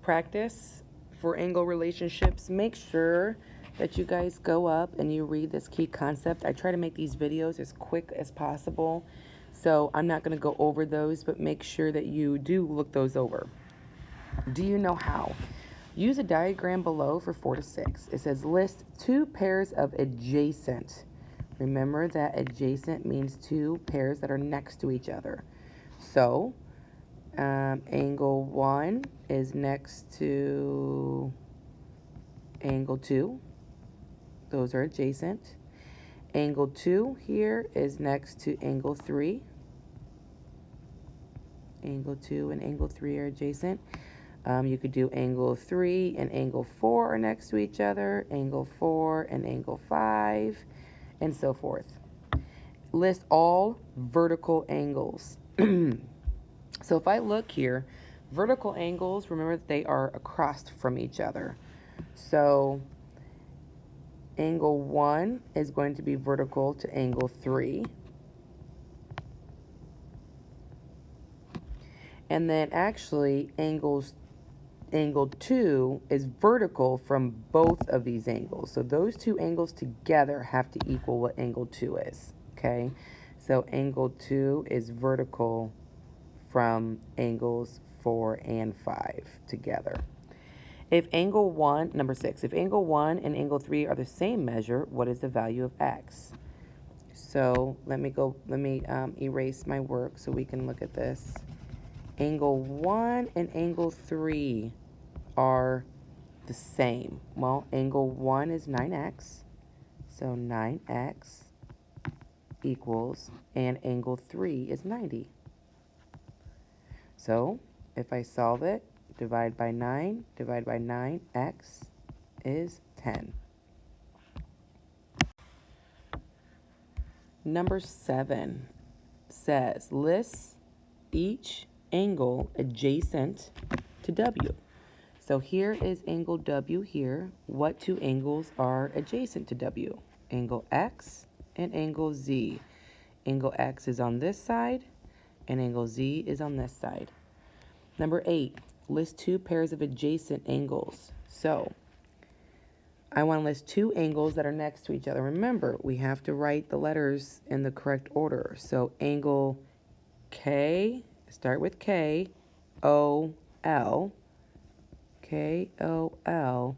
practice for angle relationships, make sure that you guys go up and you read this key concept. I try to make these videos as quick as possible, so I'm not going to go over those, but make sure that you do look those over. Do you know how? Use a diagram below for 4 to 6. It says list two pairs of adjacent. Remember that adjacent means two pairs that are next to each other. So angle 1 is next to angle 2. Those are adjacent. Angle 2 here is next to angle 3. Angle 2 and angle 3 are adjacent. You could do angle 3 and angle 4 are next to each other, angle 4 and angle 5, and so forth. List all vertical angles. So if I look here, vertical angles, remember that they are across from each other. So angle 1 is going to be vertical to angle 3. And then actually angle 2 is vertical from both of these angles. So those two angles together have to equal what angle 2 is. Okay? So angle 2 is vertical from angles 4 and 5 together. If angle 1, number 6, if angle 1 and angle 3 are the same measure, what is the value of x? So let me erase my work so we can look at this. Angle 1 and angle 3 are the same. Well, angle 1 is 9x, so 9x equals, and angle 3 is 90. So if I solve it, divide by 9, x is 10. Number 7 says, list each angle adjacent to W. So here is angle W here. What two angles are adjacent to W? Angle X and angle Z. Angle X is on this side, and angle Z is on this side. Number 8, list two pairs of adjacent angles. So I want to list two angles that are next to each other. Remember, we have to write the letters in the correct order. So angle K, start with K, O, L. K, O, L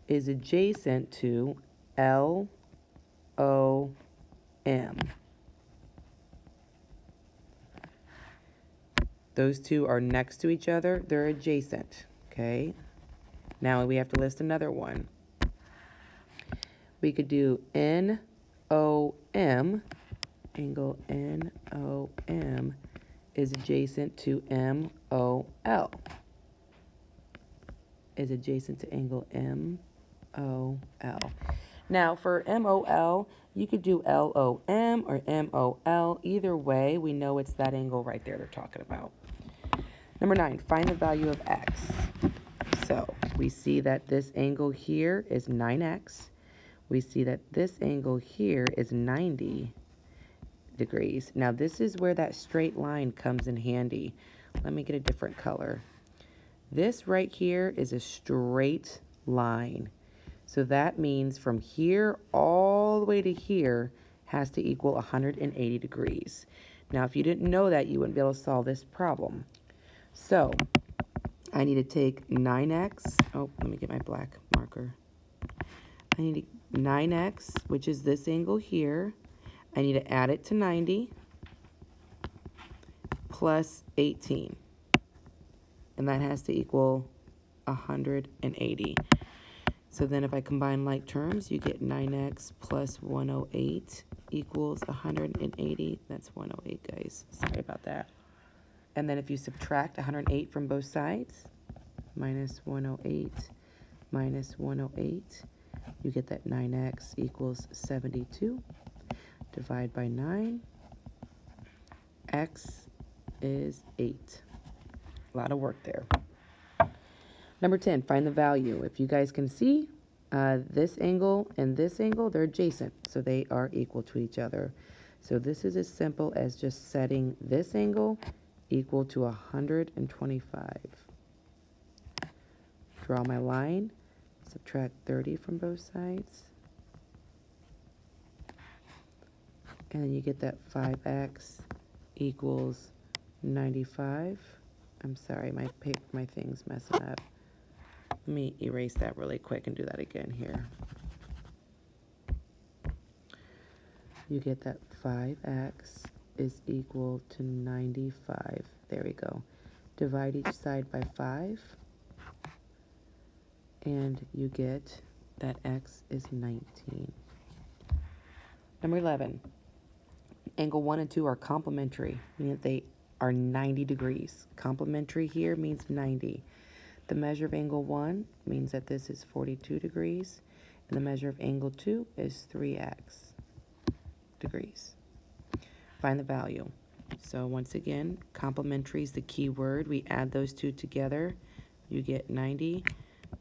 is adjacent to L, O, M. Those two are next to each other. They're adjacent. Okay. Now we have to list another one. We could do N, O, M. Angle N, O, M is adjacent to M, O, L. Is adjacent to angle M, O, L. Now for M, O, L, you could do L, O, M or M, O, L. Either way, we know it's that angle right there they're talking about. Number 9, find the value of x. So we see that this angle here is 9x. We see that this angle here is 90 degrees. Now this is where that straight line comes in handy. Let me get a different color. This right here is a straight line. So that means from here all the way to here has to equal 180 degrees. Now if you didn't know that, you wouldn't be able to solve this problem. So I need to take 9x. Oh, let me get my black marker. I need 9x, which is this angle here. I need to add it to 90 plus 18. And that has to equal 180. So then if I combine like terms, you get 9x plus 108 equals 180. That's 108, guys. Sorry about that. And then if you subtract 108 from both sides, minus 108 minus 108, you get that 9x equals 72. Divide by 9. X is 8. A lot of work there. Number 10, find the value. If you guys can see, this angle and this angle, they're adjacent, so they are equal to each other. So this is as simple as just setting this angle equal to 125. Draw my line, subtract 30 from both sides. And then you get that 5x equals 95. I'm sorry, my thing's messing up. Let me erase that really quick and do that again here. You get that 5x is equal to 95. There we go. Divide each side by 5. And you get that x is 19. Number 11. Angle 1 and 2 are complementary, meaning that they are 90 degrees. Complementary here means 90. The measure of angle 1 means that this is 42 degrees, and the measure of angle 2 is 3x degrees. Find the value. So once again, complementary is the key word. We add those two together. You get 90.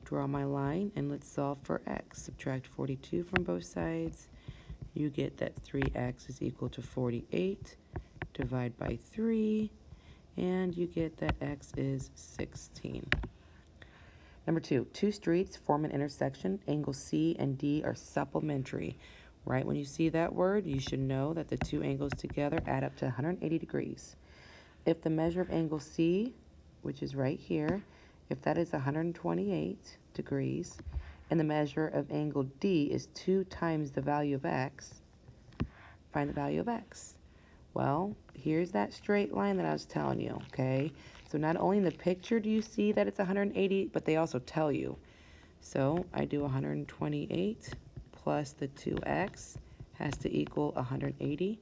Draw my line, and let's solve for x. Subtract 42 from both sides. You get that 3x is equal to 48. Divide by 3, and you get that x is 16. Number 2, two streets form an intersection. Angles C and D are supplementary. Right when you see that word, you should know that the two angles together add up to 180 degrees. If the measure of angle C, which is right here, if that is 128 degrees, and the measure of angle D is 2 times the value of x, find the value of x. Well, here's that straight line that I was telling you, okay? So not only in the picture do you see that it's 180, but they also tell you. So I do 128 plus the 2x has to equal 180.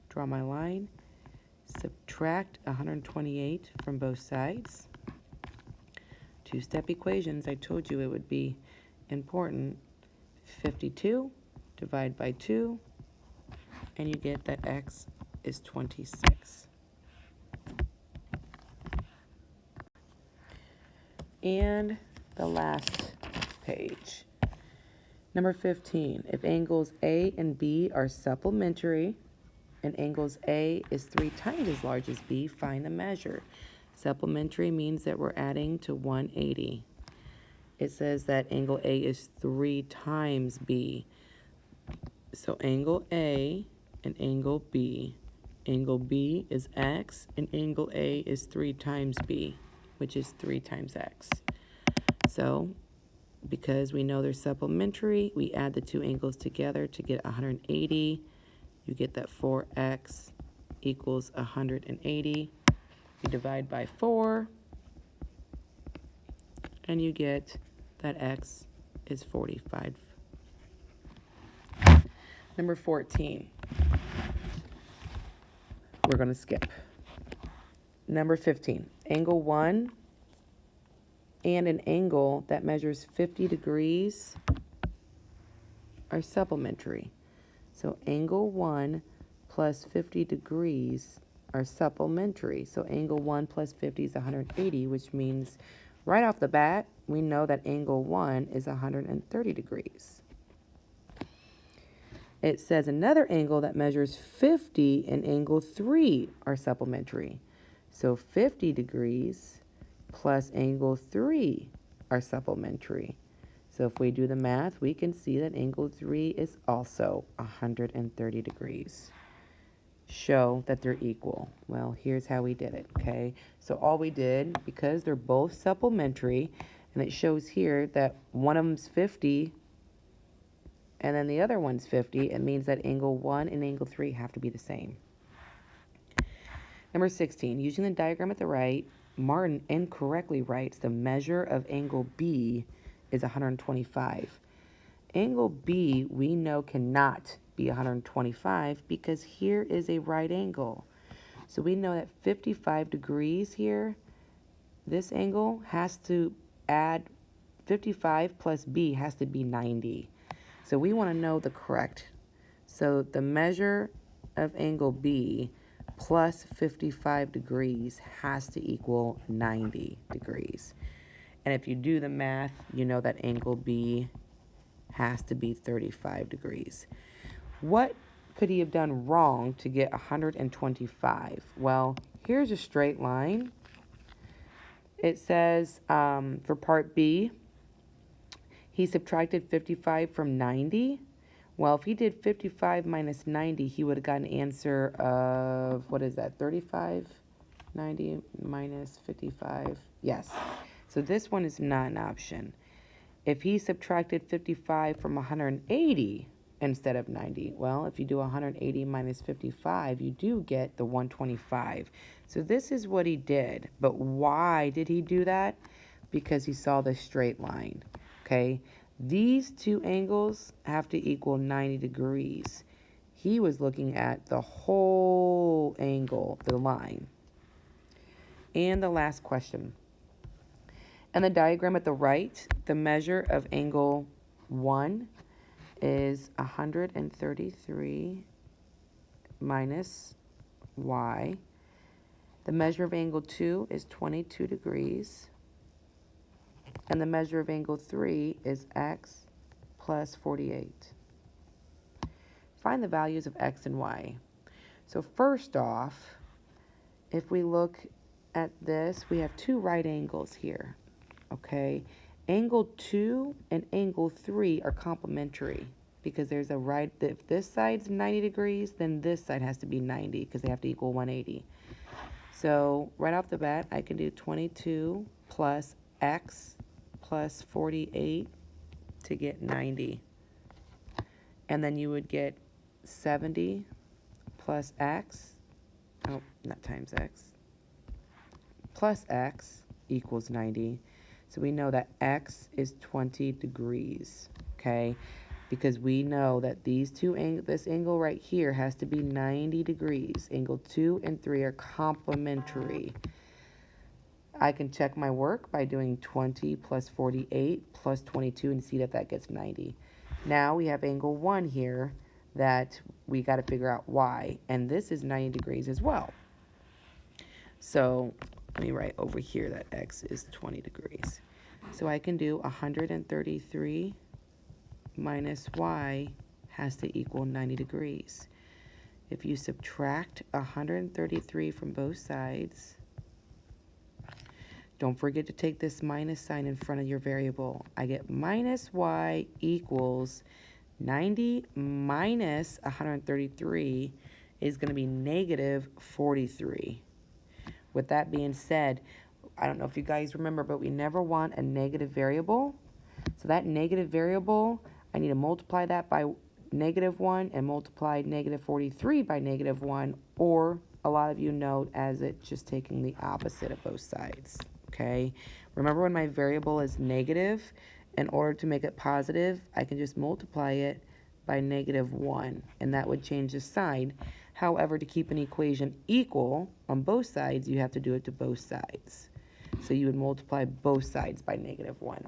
Draw my line. Subtract 128 from both sides. Two-step equations, I told you it would be important. 52, divide by 2, and you get that x is 26. And the last page. Number 15, if angles A and B are supplementary, and angles A is 3 times as large as B, find the measure. Supplementary means that we're adding to 180. It says that angle A is 3 times B. So angle A and angle B. Angle B is x, and angle A is 3 times B, which is 3 times x. So because we know they're supplementary, we add the two angles together to get 180. You get that 4x equals 180. You divide by 4, and you get that x is 45. Number 14. We're going to skip. Number 15. Angle 1 and an angle that measures 50 degrees are supplementary. So angle 1 plus 50 degrees are supplementary. So angle 1 plus 50 is 180, which means right off the bat, we know that angle 1 is 130 degrees. It says another angle that measures 50 and angle 3 are supplementary. So 50 degrees plus angle 3 are supplementary. So if we do the math, we can see that angle 3 is also 130 degrees. Show that they're equal. Well, here's how we did it, okay? So all we did, because they're both supplementary, and it shows here that one of them's 50 and then the other one's 50, it means that angle 1 and angle 3 have to be the same. Number 16, using the diagram at the right, Martin incorrectly writes the measure of angle B is 125. Angle B we know cannot be 125 because here is a right angle. So we know that 55 degrees here, this angle has to add 55 plus B has to be 90. So we want to know the correct. So the measure of angle B plus 55 degrees has to equal 90 degrees. And if you do the math, you know that angle B has to be 35 degrees. What could he have done wrong to get 125? Well, here's a straight line. It says for part B, he subtracted 55 from 90. Well, if he did 55 minus 90, he would have got an answer of, what is that, 35? 90 minus 55. Yes. So this one is not an option. If he subtracted 55 from 180 instead of 90, well, if you do 180 minus 55, you do get the 125. So this is what he did. But why did he do that? Because he saw the straight line. Okay? These two angles have to equal 90 degrees. He was looking at the whole angle, the line. And the last question. In the diagram at the right, the measure of angle 1 is 133 minus y. The measure of angle 2 is 22 degrees. And the measure of angle 3 is x plus 48. Find the values of x and y. So first off, if we look at this, we have two right angles here. Okay, angle 2 and angle 3 are complementary because there's a right, if this side's 90 degrees, then this side has to be 90 because they have to equal 180. So right off the bat, I can do 22 plus x plus 48 to get 90. And then you would get 70 plus x, oh, not times x, plus x equals 90. So we know that x is 20 degrees, okay? Because we know that these two this angle right here has to be 90 degrees. Angle 2 and 3 are complementary. I can check my work by doing 20 plus 48 plus 22 and see that that gets 90. Now we have angle 1 here that we got to figure out y, and this is 90 degrees as well. So let me write over here that x is 20 degrees. So I can do 133 minus y has to equal 90 degrees. If you subtract 133 from both sides, don't forget to take this minus sign in front of your variable. I get minus y equals 90 minus 133 is going to be negative 43. With that being said, I don't know if you guys remember, but we never want a negative variable. So that negative variable, I need to multiply that by -1 and multiply negative 43 by -1, or a lot of you know as it just taking the opposite of both sides, okay? Remember, when my variable is negative, in order to make it positive, I can just multiply it by -1, and that would change the sign. However, to keep an equation equal on both sides, you have to do it to both sides. So you would multiply both sides by -1.